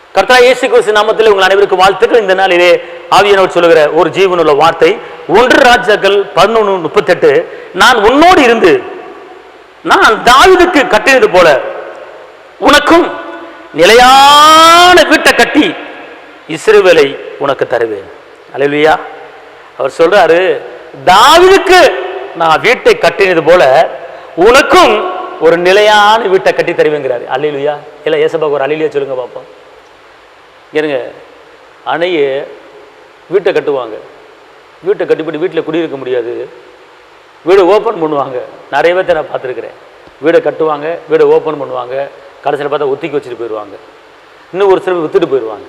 கர்த்தர் இயேசு கிறிஸ்து நாமத்தில் உங்கள் அனைவருக்கும் வாழ்த்துக்கள். இந்த நாளிலே ஆவியானவர் சொல்லுகிற ஒரு ஜீவனுள்ள வார்த்தை 1 ராஜாக்கள் 11:38. நான் உன்னோடு இருந்து நான் தாவீதுக்கு கட்டினது போல உனக்கும் நிலையான வீட்டை கட்டி இஸ்ரவேலை உனக்கு தருவேன். அல்லேலூயா. அவர் சொல்றாரு, தாவீதுக்கு நான் வீட்டை கட்டினது போல உனக்கும் ஒரு நிலையான வீட்டை கட்டி தருவேங்கிறாரு. அல்லேலூயா. இல்லை ஏசப்பாக்கு ஒரு அல்லேலூயா சொல்லுங்க பார்ப்போம். ஏனுங்க, அணைய வீட்டை கட்டுவாங்க, வீட்டை கட்டிப்பட்டு வீட்டில் குடியிருக்க முடியாது, வீடை ஓப்பன் பண்ணுவாங்க. நிறைய பேர்த்த நான் பார்த்துருக்குறேன். வீடை கட்டுவாங்க, வீடை ஓப்பன் பண்ணுவாங்க, கடைசியில் பார்த்தா ஒத்திக்கி வச்சுட்டு போயிடுவாங்க, இன்னும் ஒரு சிலர் வித்துட்டு போயிடுவாங்க.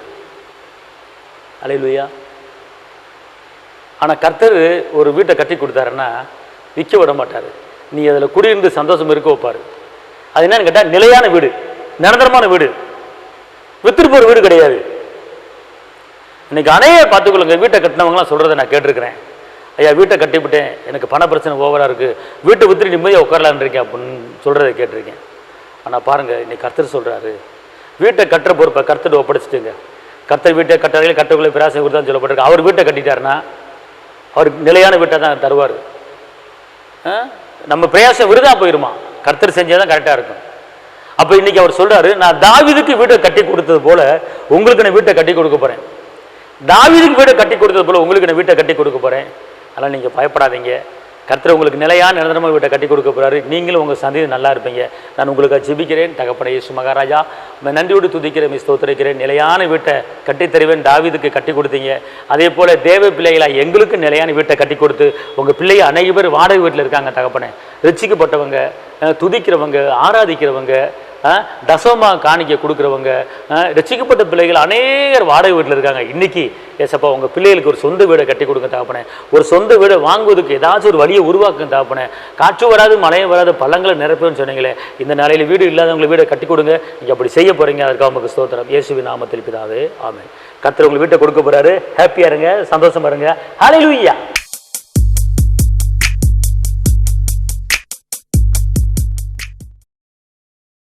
அல்லேலூயா. ஆனால் கர்த்தர் ஒரு வீட்டை கட்டி கொடுத்தாருன்னா விற்க விட மாட்டார், நீ அதில் குடியிருந்து சந்தோஷம் இருக்க வைப்பார். அது என்னன்னு கேட்டால் நிலையான வீடு, நிரந்தரமான வீடு, வித்துட்டு போகிற வீடு கிடையாது. இன்னைக்கு அணைய பார்த்துக்கொள்ளுங்க. வீட்டை கட்டினவங்களாம் சொல்கிறத நான் கேட்டிருக்கிறேன். ஐயா வீட்டை கட்டிவிட்டேன், எனக்கு பண பிரச்சனை ஓவராக இருக்குது, வீட்டை வித்துட்டு நிம்மதியாக உட்காரலான்னு இருக்கேன் அப்படின்னு சொல்கிறத கேட்டிருக்கேன். ஆனால் பாருங்கள், இன்னைக்கு கர்த்தர் சொல்கிறாரு, வீட்டை கட்டுற பொறுப்பை கர்த்தர் ஒப்படைச்சிட்டுங்க. கர்த்தர் வீட்டை கட்டுறதுல கட்டக்குள்ளே பிராசை கொடுத்தான்னு சொல்லப்பட்டிருக்கு. அவர் வீட்டை கட்டிட்டாருன்னா அவர் நிலையான வீட்டை தான் தருவார். நம்ம பிரயாசம் விருதா போயிருமா, கர்த்தர் செஞ்சால் தான் கரெக்டாக இருக்கும். அப்போ இன்னைக்கு அவர் சொல்கிறாரு, நான் தாவீதுக்கு வீட்டை கட்டி கொடுத்தது போல உங்களுக்கு நான் வீட்டை கட்டி கொடுக்க போகிறேன். தாவீதுக்கு வீட்டை கட்டி கொடுத்தது போல உங்களுக்கு நான் வீட்டை கட்டி கொடுக்க போகிறேன். அதனால் நீங்கள் பயப்படாதீங்க. கர்த்தர் உங்களுக்கு நிலையான நிரந்தரமாக வீட்டை கட்டி கொடுக்க போகிறாரு. நீங்களும் உங்கள் சந்ததி நல்லா இருப்பீங்க. நான் உங்களுக்கு ஜெபிக்கிறேன். தகப்பனே இயேசு மகாராஜா, நன்றியோடு துதிக்கிறேன், ஸ்தோத்திரிக்கிறேன். நிலையான வீட்டை கட்டி தருவேன். தாவீதுக்கு கட்டி கொடுத்தீங்க, அதே போல் தேவ பிள்ளைகளா எங்களுக்கு நிலையான வீட்டை கட்டி கொடுத்து உங்கள் பிள்ளைய அனைத்து பேர் வாடகை வீட்டில் இருக்காங்க. தகப்பனே, ரட்சிக்கப்பட்டவங்க, துதிக்கிறவங்க, ஆராதிக்கிறவங்க, தசமா காணிக்க கொடுக்குறவங்க, ரட்சிக்கப்பட்ட பிள்ளைகள் அநேகர் வாடகை வீட்டில் இருக்காங்க. இன்னைக்கு ஏசப்பா உங்கள் பிள்ளைகளுக்கு ஒரு சொந்த வீடை கட்டி கொடுங்க தகப்பனே. ஒரு சொந்த வீடை வாங்குவதற்கு ஏதாச்சும் ஒரு வழியை உருவாக்குங்க தகப்பனே. காற்று வராது, மழையும் வராது, பள்ளங்களை நிரப்புன்னு சொன்னீங்களே, இந்த நாளையில் வீடு இல்லாதவங்களை வீடை கட்டி கொடுங்க. நீங்கள் அப்படி செய்ய போகிறீங்க. அதற்காக உங்களுக்கு ஸ்தோத்திரம். இயேசுவின் நாமத்தில் பிதாவே, ஆமென். கர்த்தர் உங்களுக்கு வீட்டை கொடுக்க போகிறாரு. ஹாப்பியாக இருங்க, சந்தோஷமா இருங்க. ஹல்லேலூயா.